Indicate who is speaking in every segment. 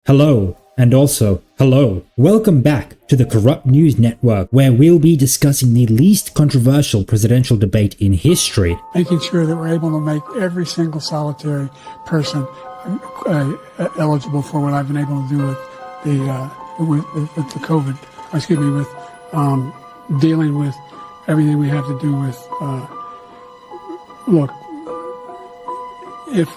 Speaker 1: Hello, and also hello. Welcome back to the Corrupt News Network, where we'll be discussing the least controversial presidential debate in history.
Speaker 2: Making sure that we're able to make every single solitary person eligible for what I've been able to do with the COVID, with dealing with everything we have to do with, look, if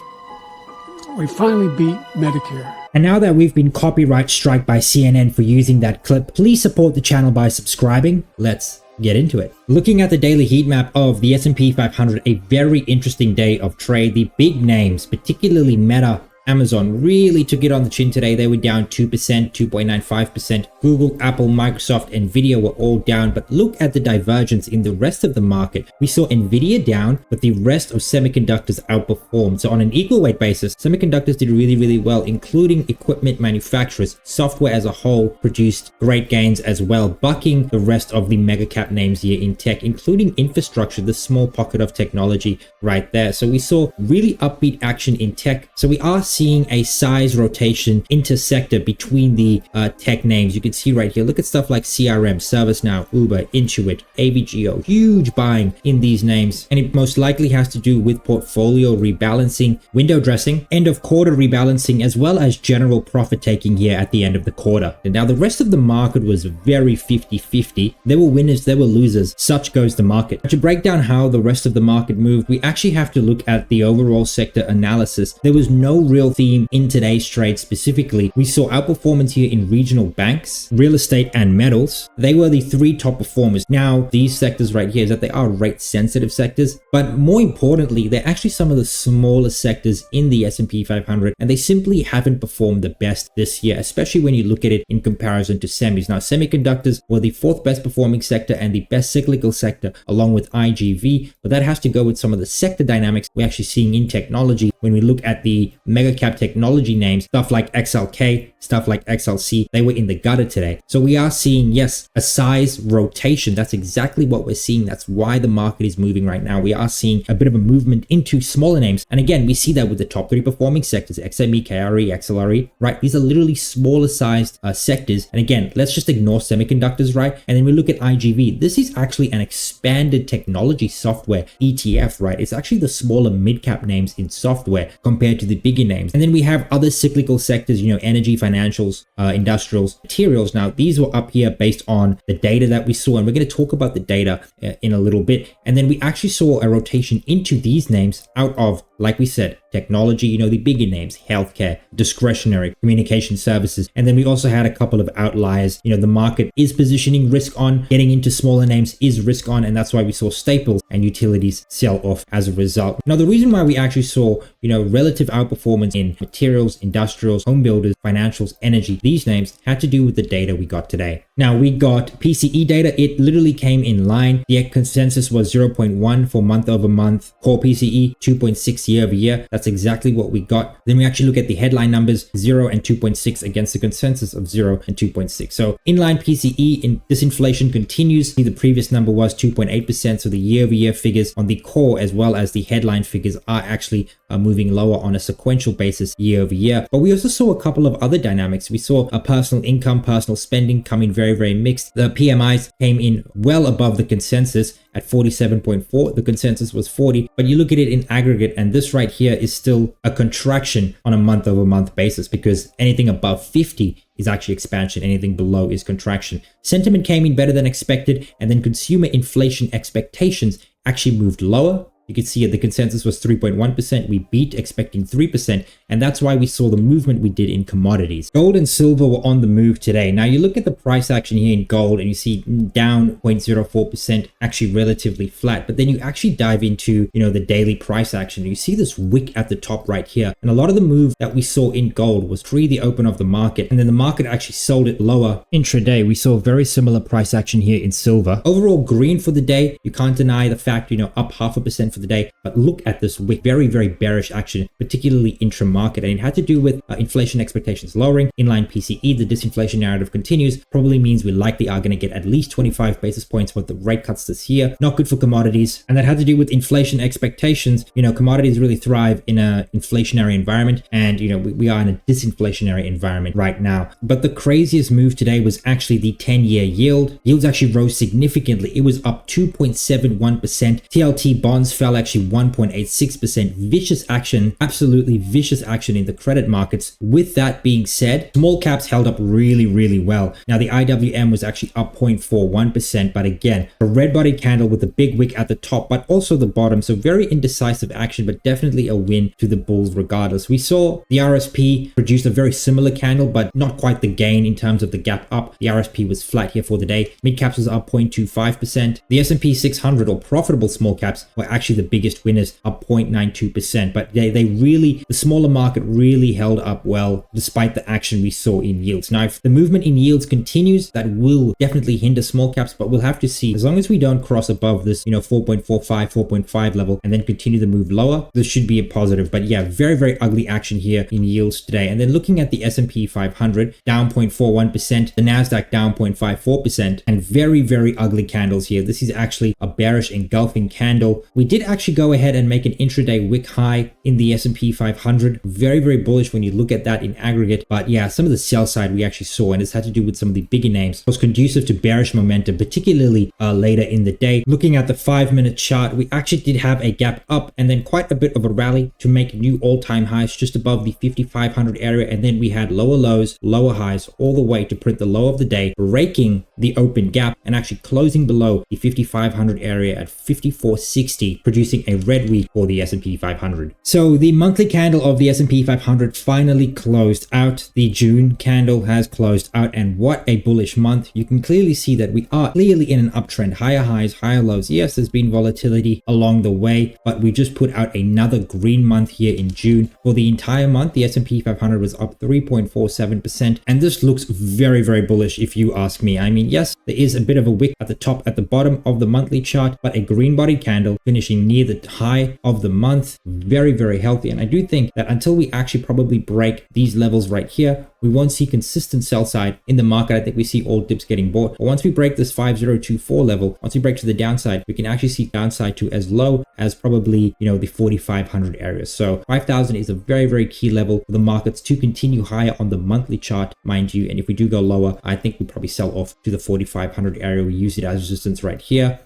Speaker 2: we finally beat Medicare.
Speaker 1: And now that we've been copyright struck by CNN for using that clip, please support the channel by subscribing. Let's get into it. Looking at the daily heat map of the S&P 500, a very interesting day of trade. The big names, particularly Meta, Amazon, really took it on the chin today. They were down 2%, 2.95%. Google, Apple, Microsoft, Nvidia were all down. But look at the divergence in the rest of the market. We saw Nvidia down, but the rest of semiconductors outperformed. So on an equal weight basis, semiconductors did really well, including equipment manufacturers. Software as a whole produced great gains as well, bucking the rest of the mega cap names here in tech, including infrastructure, the small pocket of technology right there. So we saw really upbeat action in tech. So we are seeing a size rotation intersector between the tech names. You can see right here, look at stuff like CRM, ServiceNow, Uber, Intuit, AVGO, huge buying in these names. And it most likely has to do with portfolio rebalancing, window dressing, end of quarter rebalancing, as well as general profit taking here at the end of the quarter. And now the rest of the market was very 50-50. There were winners, there were losers. Such goes the market. To break down how the rest of the market moved, we actually have to look at the overall sector analysis. There was no real theme in today's trade specifically. We saw outperformance here in regional banks, real estate, and metals. They were the three top performers. Now, these sectors right here is that they are rate sensitive sectors, but more importantly, they're actually some of the smaller sectors in the S&P 500, and they simply haven't performed the best this year, especially when you look at it in comparison to semis. Now, semiconductors were the fourth best performing sector and the best cyclical sector, along with IGV, but that has to go with some of the sector dynamics we're actually seeing in technology. When we look at the mega cap technology names, stuff like XLK, stuff like XLC, they were in the gutter today. So we are seeing, yes, a size rotation. That's exactly what we're seeing. That's why the market is moving right now. We are seeing a bit of a movement into smaller names. And again, we see that with the top three performing sectors, XME, KRE, XLRE, right? These are literally smaller sized sectors. And again, let's just ignore semiconductors, right? And then we look at IGV. This is actually an expanded technology software ETF, right? It's actually the smaller mid-cap names in software compared to the bigger names. And then we have other cyclical sectors, energy, financials, industrials, materials. Now, these were up here based on the data that we saw, and we're going to talk about the data in a little bit. And then we actually saw a rotation into these names out of, like we said, technology, the bigger names, healthcare, discretionary, communication services. And then we also had a couple of outliers. The market is positioning risk on, getting into smaller names is risk on, and that's why we saw staples and utilities sell off as a result. Now, the reason why we actually saw, relative outperformance in materials, industrials, home builders, financials, energy, these names had to do with the data we got today. Now, we got PCE data. It literally came in line. The consensus was 0.1 for month over month. Core PCE, 2.6 year over year. That's exactly what we got. Then we actually look at the headline numbers, 0 and 2.6 against the consensus of 0 and 2.6. So inline PCE, in disinflation continues. The previous number was 2.8%. So the year over year figures on the core as well as the headline figures are actually moving lower on a sequential basis year over year. But we also saw a couple of other dynamics. We saw a personal income, personal spending come in very mixed. The PMIs came in well above the consensus at 47.4. The consensus was 40, but you look at it in aggregate, and this right here is still a contraction on a month over month basis, because anything above 50 is actually expansion, anything below is contraction. Sentiment came in better than expected, and then consumer inflation expectations actually moved lower. You can see the consensus was 3.1%. We beat expecting 3%. And that's why we saw the movement we did in commodities. Gold and silver were on the move today. Now you look at the price action here in gold and you see down 0.04%, actually relatively flat. But then you actually dive into, the daily price action. You see this wick at the top right here. And a lot of the move that we saw in gold was pre the open of the market. And then the market actually sold it lower intraday. We saw very similar price action here in silver. Overall green for the day. You can't deny the fact, up 0.5% for the day. But look at this wick, very, very bearish action, particularly intra-market. And it had to do with inflation expectations lowering, inline PCE, the disinflation narrative continues, probably means we likely are going to get at least 25 basis points worth of rate cuts this year. Not good for commodities. And that had to do with inflation expectations. Commodities really thrive in an inflationary environment. And, we are in a disinflationary environment right now. But the craziest move today was actually the 10-year yield. Yields actually rose significantly. It was up 2.71%. TLT bonds fell actually 1.86%. Vicious action, absolutely vicious action in the credit markets. With that being said, small caps held up really, really well. Now the IWM was actually up 0.41%, but again, a red body candle with a big wick at the top, but also the bottom. So very indecisive action, but definitely a win to the bulls regardless. We saw the RSP produced a very similar candle, but not quite the gain in terms of the gap up. The RSP was flat here for the day. Mid caps was up 0.25%. The S&P 600 or profitable small caps were actually the biggest winners, up 0.92%. But the smaller market really held up well despite the action we saw in yields. Now, if the movement in yields continues, that will definitely hinder small caps, but we'll have to see. As long as we don't cross above this, 4.45, 4.5 level and then continue to move lower, this should be a positive. But yeah, very, very ugly action here in yields today. And then looking at the S&P 500, down 0.41%, the Nasdaq down 0.54%, and very, very ugly candles here. This is actually a bearish engulfing candle. We did actually go ahead and make an intraday wick high in the S&P 500. Very, very bullish when you look at that in aggregate. But yeah, some of the sell side we actually saw, and this had to do with some of the bigger names, was conducive to bearish momentum, particularly later in the day. Looking at the 5-minute chart, we actually did have a gap up and then quite a bit of a rally to make new all-time highs just above the 5,500 area. And then we had lower lows, lower highs, all the way to print the low of the day, breaking the open gap and actually closing below the 5,500 area at 54.60, producing a red week for the S&P 500. So the monthly candle of the S&P 500 finally closed out. The June candle has closed out, and what a bullish month. You can clearly see that we are clearly in an uptrend, higher highs, higher lows. Yes, there's been volatility along the way, but we just put out another green month here in June. For the entire month, the S&P 500 was up 3.47%, and this looks very, very bullish if you ask me. I mean, yes, there is a bit of a wick at the top, at the bottom of the monthly chart, but a green body candle finishing near the high of the month. Very, very healthy. And I do think that until we actually probably break these levels right here, we won't see consistent sell side in the market. I think we see all dips getting bought. But once we break this 5024 level, once we break to the downside, we can actually see downside to as low as probably, the 4,500 area. So 5,000 is a very, very key level for the markets to continue higher on the monthly chart, mind you. And if we do go lower, I think we probably sell off to the 4,500 area. We use it as resistance right here,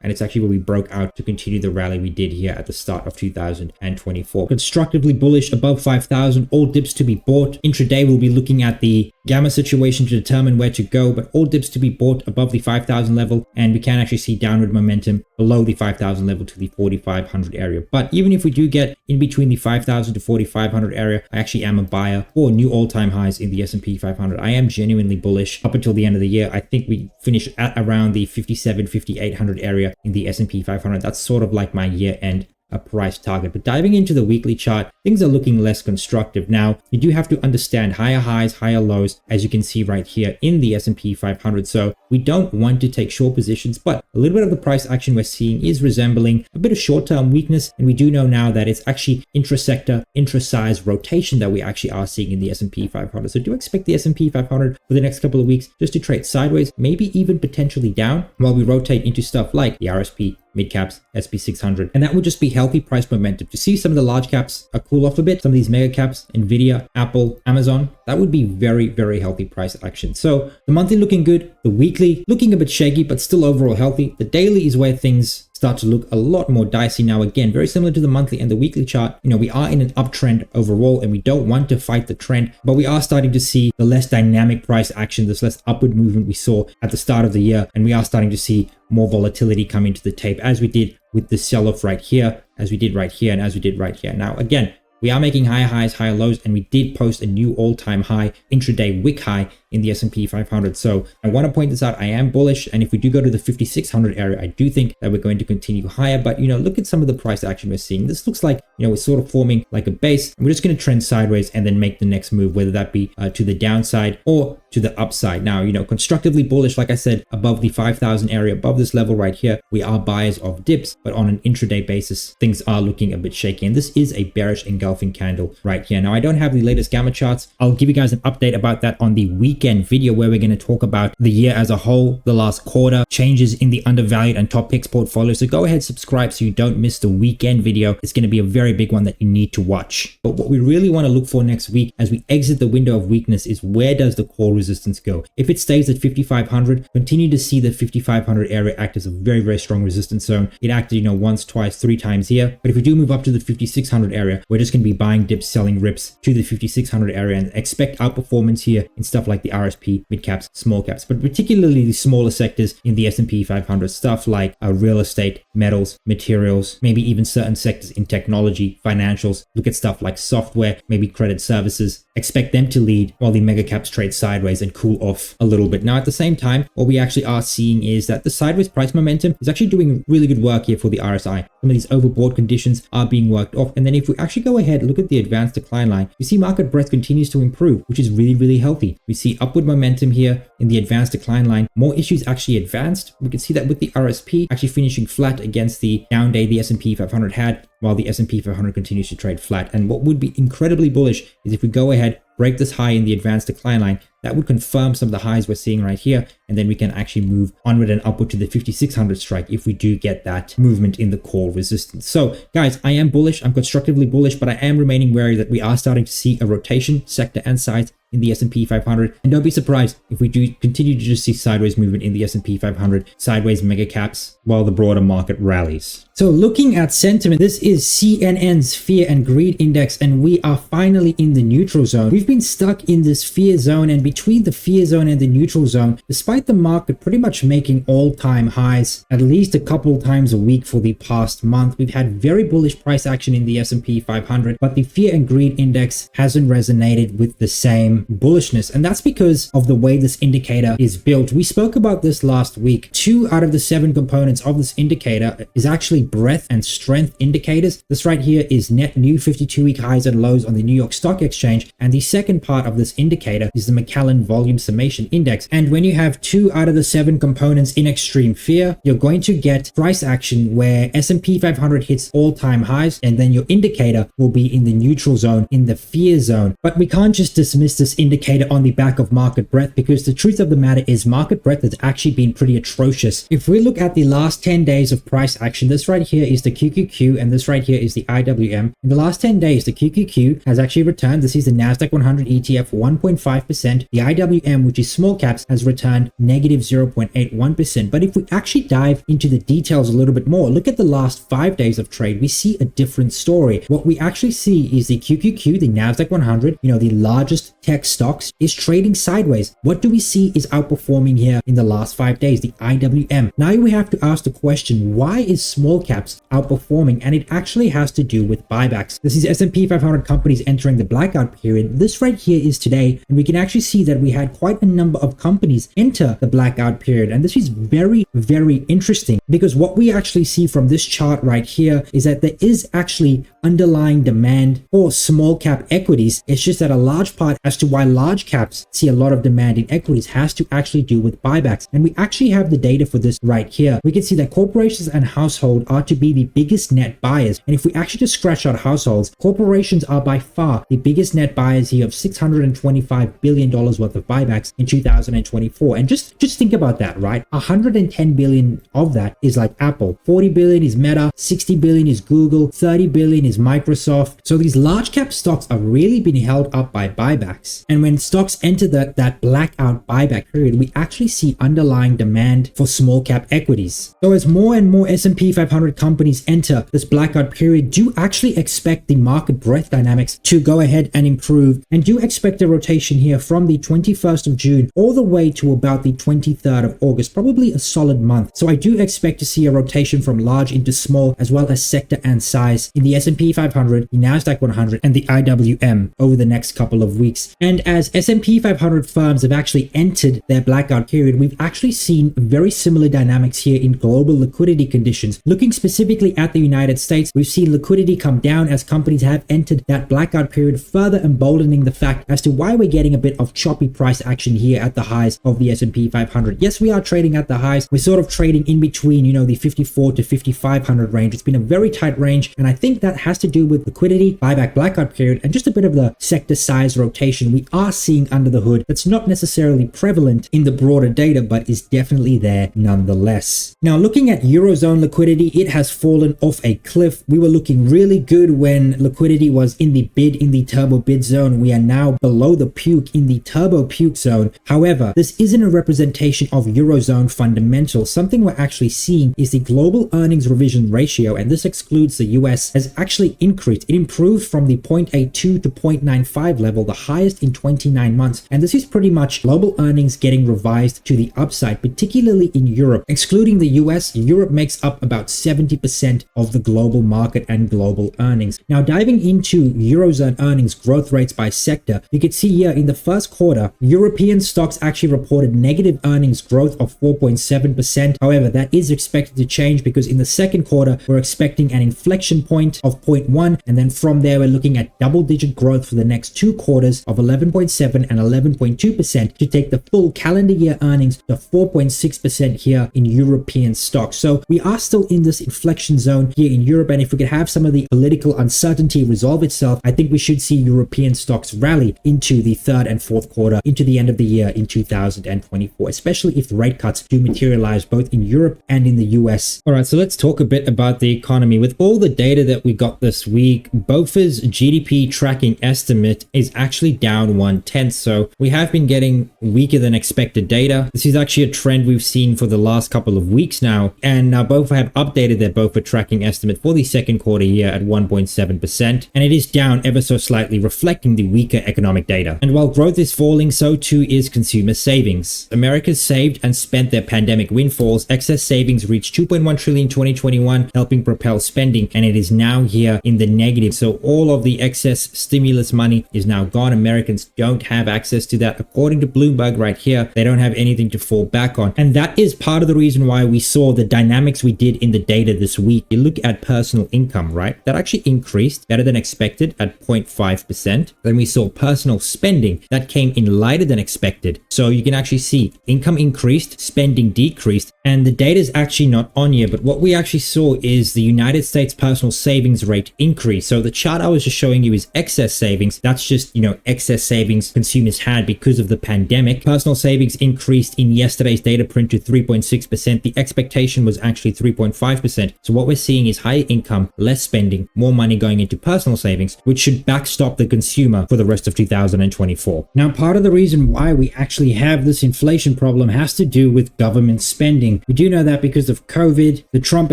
Speaker 1: and it's actually where we broke out to continue the rally we did here at the start of 2024. Constructively bullish above 5,000, all dips to be bought. Intraday, we'll be looking at the gamma situation to determine where to go, but all dips to be bought above the 5,000 level, and we can actually see downward momentum below the 5,000 level to the 4,500 area. But even if we do get in between the 5,000 to 4,500 area, I actually am a buyer for new all-time highs in the S&P 500. I am genuinely bullish up until the end of the year. I think we finish at around the 57, 5,800 area in the S&P 500. That's sort of like my year-end price target. But diving into the weekly chart, things are looking less constructive. Now, you do have to understand higher highs, higher lows, as you can see right here in the S&P 500. So we don't want to take short positions, but a little bit of the price action we're seeing is resembling a bit of short-term weakness. And we do know now that it's actually intra-sector, intra-size rotation that we actually are seeing in the S&P 500. So do expect the S&P 500 for the next couple of weeks just to trade sideways, maybe even potentially down, while we rotate into stuff like the RSP, mid caps, SP 600. And that would just be healthy price momentum. To see some of the large caps cool off a bit, some of these mega caps, Nvidia, Apple, Amazon, that would be very, very healthy price action. So the monthly looking good, the weekly looking a bit shaky, but still overall healthy. The daily is where things start to look a lot more dicey now. Again, very similar to the monthly and the weekly chart. We are in an uptrend overall, and we don't want to fight the trend, but we are starting to see the less dynamic price action, this less upward movement we saw at the start of the year. And we are starting to see more volatility come into the tape, as we did with the sell-off right here, as we did right here, and as we did right here. Now, again, we are making higher highs, higher lows, and we did post a new all-time high, intraday wick high in the S&P 500. So I want to point this out. I am bullish. And if we do go to the 5,600 area, I do think that we're going to continue higher. But, look at some of the price action we're seeing. This looks like, we're sort of forming like a base. And we're just going to trend sideways and then make the next move, whether that be to the downside or to the upside. Now, constructively bullish, like I said, above the 5,000 area, above this level right here, we are buyers of dips, but on an intraday basis, things are looking a bit shaky. And this is a bearish engulfing candle right here. Now, I don't have the latest gamma charts. I'll give you guys an update about that on the weekend video where we're going to talk about the year as a whole, the last quarter, changes in the undervalued and top picks portfolio. So go ahead, subscribe so you don't miss the weekend video. It's going to be a very big one that you need to watch. But what we really want to look for next week as we exit the window of weakness is, where does the core resistance go? If it stays at 5,500, continue to see the 5,500 area act as a very, very strong resistance zone. It acted, once, twice, 3 times here. But if we do move up to the 5,600 area, we're just going to be buying dips, selling rips to the 5,600 area, and expect outperformance here in stuff like the RSP, mid caps, small caps, but particularly the smaller sectors in the S&P 500, stuff like real estate, metals, materials, maybe even certain sectors in technology, financials. Look at stuff like software, maybe credit services. Expect them to lead while the mega caps trade sideways and cool off a little bit. Now, at the same time, what we actually are seeing is that the sideways price momentum is actually doing really good work here for the RSI. Some of these overbought conditions are being worked off. And then if we actually go ahead, look at the advanced decline line, you see market breadth continues to improve, which is really, really healthy. We see upward momentum here in the advanced decline line. More issues actually advanced. We can see that with the RSP actually finishing flat against the down day the S&P 500 had, while the S&P 500 continues to trade flat. And what would be incredibly bullish is if we go ahead, break this high in the advanced decline line, that would confirm some of the highs we're seeing right here. And then we can actually move onward and upward to the 5,600 strike if we do get that movement in the core resistance. So guys, I am bullish. I'm constructively bullish, but I am remaining wary that we are starting to see a rotation, sector and size, in the S&P 500. And don't be surprised if we do continue to just see sideways movement in the S&P 500, sideways mega caps, while the broader market rallies. So looking at sentiment, this is CNN's Fear and Greed Index, and we are finally in the neutral zone. We've been stuck in this fear zone, and between the fear zone and the neutral zone, despite the market pretty much making all-time highs at least a couple times a week for the past month, we've had very bullish price action in the S&P 500, but the Fear and Greed Index hasn't resonated with the same bullishness, and that's because of the way this indicator is built. We spoke about this last week. 2 out of the 7 components of this indicator is actually breadth and strength indicators. This right here is net new 52-week highs and lows on the New York Stock Exchange, and the second part of this indicator is the Macallan Volume Summation Index. And when you have 2 out of the 7 components in extreme fear, you're going to get price action where S&P 500 hits all-time highs, and then your indicator will be in the neutral zone, in the fear zone. But we can't just dismiss this indicator on the back of market breadth, because the truth of the matter is market breadth has actually been pretty atrocious. If we look at the last 10 days of price action, this right here is the QQQ and this right here is the IWM. In the last 10 days, the QQQ has actually returned. This is the Nasdaq 100 ETF 1.5%. The IWM, which is small caps, has returned negative 0.81%. But if we actually dive into the details a little bit more, look at the last 5 days of trade, we see a different story. What we actually see is the QQQ, the Nasdaq 100, the largest tech stocks, is trading sideways. What do we see is outperforming here in the last 5 days? The IWM. Now we have to ask the question, why is small caps outperforming? And it actually has to do with buybacks. This is S&P 500 companies entering the blackout period. This right here is today, and we can actually see that we had quite a number of companies enter the blackout period. And this is very, very interesting, because what we actually see from this chart right here is that there is actually underlying demand for small cap equities. It's just that a large part as to why large caps see a lot of demand in equities has to actually do with buybacks. And we actually have the data for this right here. We can see that corporations and households are to be the biggest net buyers. And if we actually just scratch out households, corporations are by far the biggest net buyers here of $625 billion worth of buybacks in 2024. And just think about that, right? 110 billion of that is like Apple, 40 billion is Meta, 60 billion is Google, 30 billion is Microsoft. So these large cap stocks are really being held up by buybacks. And when stocks enter that blackout buyback period, we actually see underlying demand for small cap equities. So as more and more S&P 500 companies enter this blackout period, do actually expect the market breadth dynamics to go ahead and improve, and do expect a rotation here from the 21st of June all the way to about the 23rd of August, probably a solid month. So I do expect to see a rotation from large into small, as well as sector and size in the S&P 500, the Nasdaq 100, and the IWM over the next couple of weeks. And as S&P 500 firms have actually entered their blackout period, we've actually seen very similar dynamics here in global liquidity conditions. Looking specifically at the United States, we've seen liquidity come down as companies have entered that blackout period, further emboldening the fact as to why we're getting a bit of choppy price action here at the highs of the S&P 500. Yes, we are trading at the highs. We're sort of trading in between, the 54 to 5,500 range. It's been a very tight range, and I think that has to do with liquidity, buyback blackout period, and just a bit of the sector size rotation we are seeing under the hood that's not necessarily prevalent in the broader data, but is definitely there nonetheless. Now, looking at Eurozone liquidity, it has fallen off a cliff. We were looking really good when liquidity was in the turbo bid zone. We are now below the puke in the turbo puke zone. However, this isn't a representation of Eurozone fundamentals. Something we're actually seeing is the global earnings revision ratio, and this excludes the US, has actually increased. It improved from the 0.82 to 0.95 level, the highest in 29 months. And this is pretty much global earnings getting revised to the upside, particularly in Europe. Excluding the US, Europe makes up about 70% of the global market and global earnings. Now, diving into Eurozone earnings growth rates by sector, you can see here in the first quarter, European stocks actually reported negative earnings growth of 4.7%. However, that is expected to change because in the second quarter, we're expecting an inflection point of 0.1, and then from there, we're looking at double-digit growth for the next two quarters of 11.7 and 11.2% to take the full calendar year earnings to 4.6% here in European stocks. So we are still in this inflection zone here in Europe, and if we could have some of the political uncertainty resolve itself, I think we should see European stocks rally into the third and fourth quarter, into the end of the year in 2024, especially if rate cuts do materialize both in Europe and in the US. All right, so let's talk a bit about the economy. With all the data that we got this week, BOFA's GDP tracking estimate is actually down 1/10. So we have been getting weaker than expected data. This is actually a trend we've seen for the last couple of weeks now. And now BOFA have updated their BOFA tracking estimate for the second quarter year at 1.7%. And it is down ever so slightly, reflecting the weaker economic data. And while growth is falling, so too is consumer savings. America's saved and spent their pandemic windfalls. Excess savings reached 2.1 trillion in 2021, helping propel spending. And it is now here in the negative. So all of the excess stimulus money is now gone. Americans don't have access to that. According to Bloomberg right here, they don't have anything to fall back on. And that is part of the reason why we saw the dynamics we did in the data this week. You look at personal income, right? That actually increased better than expected at 0.5%. Then we saw personal spending that came in lighter than expected. So you can actually see income increased, spending decreased, and the data is actually not on here. But what we actually saw is the United States personal savings rate increase. So the chart I was just showing you is excess savings. That's just, excess savings consumers had because of the pandemic. Personal savings increased in yesterday's data print to 3.6%. The expectation was actually 3.5%. So what we're seeing is higher income, less spending, more money going into personal savings, which should backstop the consumer for the rest of 2024. Now, part of the reason why we actually have this inflation problem has to do with government spending. We do know that because of COVID, the Trump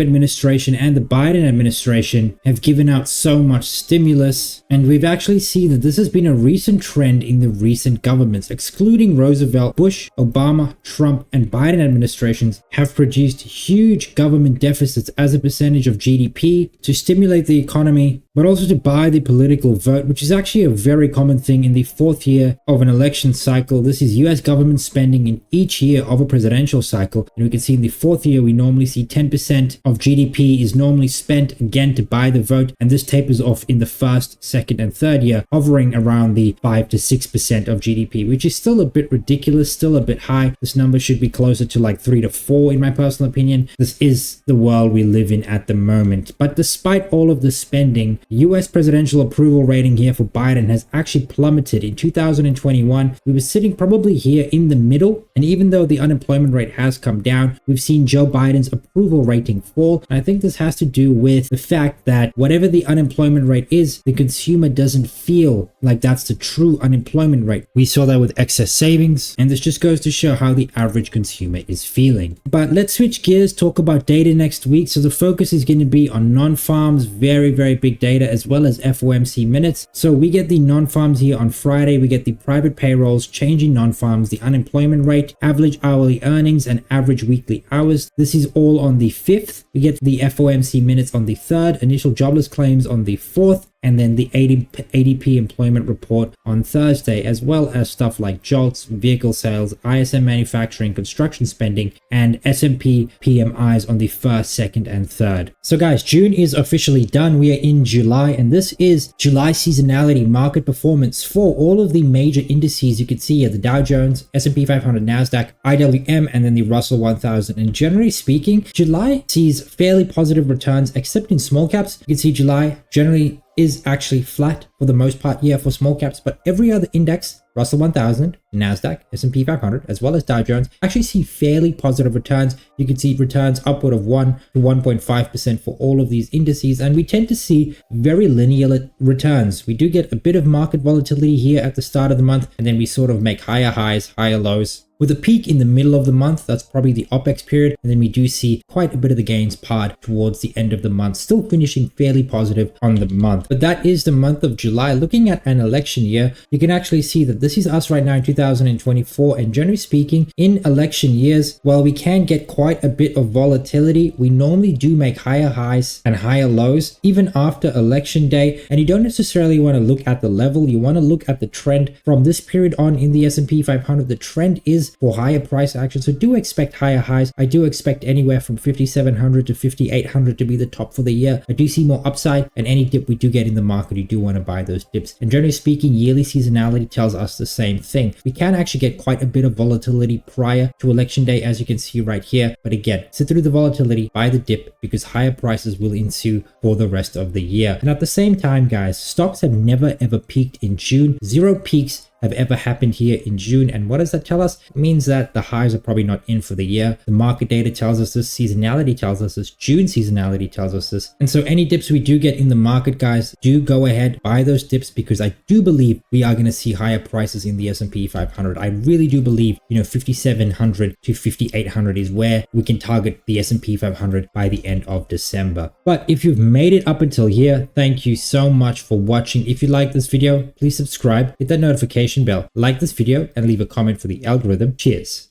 Speaker 1: administration and the Biden administration have given out so much stimulus, and we've actually seen that this has been a recent trend in the recent governments. Excluding Roosevelt, Bush, Obama, Trump, and Biden administrations have produced huge government deficits as a percentage of GDP to stimulate the economy, but also to buy the political vote, which is actually a very common thing in the fourth year of an election cycle. This is US government spending in each year of a presidential cycle. And we can see in the fourth year, we normally see 10% of GDP is normally spent again to buy the vote. And this tapers off in the first, second, and third year, hovering around the 5 to 6% of GDP, which is still a bit ridiculous, still a bit high. This number should be closer to like 3 to 4 in my personal opinion. This is the world we live in at the moment. But despite all of the spending, US presidential approval rating here for Biden has actually plummeted. In 2021, we were sitting probably here in the middle. And even though the unemployment rate has come down, we've seen Joe Biden's approval rating fall. And I think this has to do with the fact that whatever the unemployment rate is, the consumer doesn't feel like that's the true unemployment rate. We saw that with excess savings, and this just goes to show how the average consumer is feeling. But let's switch gears, talk about data next week. So the focus is going to be on non-farms, very, very big data, as well as FOMC minutes. So we get the non-farms here on Friday. We get the private payrolls, change in non-farms, the unemployment rate, average hourly earnings, and average weekly hours. This is all on the 5th. We get the FOMC minutes on the 3rd, initial jobless claims on the 4th, and then the ADP employment report on Thursday, as well as stuff like JOLTS, vehicle sales, ISM manufacturing, construction spending, and S&P PMIs on the 1st, 2nd, and 3rd. So guys, June is officially done. We are in July, and this is July seasonality market performance for all of the major indices. You can see here the Dow Jones, S&P 500, Nasdaq, IWM, and then the Russell 1000. And generally speaking, July sees fairly positive returns, except in small caps. You can see July generally is actually flat for the most part here for small caps, but every other index, Russell 1000, Nasdaq, S&P 500, as well as Dow Jones, actually see fairly positive returns. You can see returns upward of 1 to 1.5% for all of these indices, and we tend to see very linear returns. We do get a bit of market volatility here at the start of the month, and then we sort of make higher highs, higher lows, with a peak in the middle of the month. That's probably the OPEX period. And then we do see quite a bit of the gains part towards the end of the month, still finishing fairly positive on the month. But that is the month of July. Looking at an election year, you can actually see that this is us right now in 2024. And generally speaking, in election years, while we can get quite a bit of volatility, we normally do make higher highs and higher lows even after election day. And you don't necessarily want to look at the level. You want to look at the trend from this period on in the S&P 500. The trend is for higher price action, so do expect higher highs. I do expect anywhere from 5,700 to 5,800 to be the top for the year. I do see more upside, and any dip we do get in the market, you do want to buy those dips. And generally speaking, yearly seasonality tells us the same thing. We can actually get quite a bit of volatility prior to election day, as you can see right here. But again, sit through the volatility, buy the dip, because higher prices will ensue for the rest of the year. And at the same time, guys, stocks have never ever peaked in June. Zero peaks have ever happened here in June. And what does that tell us? It means that the highs are probably not in for the year. The market data tells us this, seasonality tells us this, June seasonality tells us this. And so any dips we do get in the market, guys, do go ahead, buy those dips, because I do believe we are going to see higher prices in the S&P 500. I really do believe, 5,700 to 5,800 is where we can target the S&P 500 by the end of December. But if you've made it up until here, thank you so much for watching. If you like this video, please subscribe, hit that notification bell, like this video, and leave a comment for the algorithm. Cheers.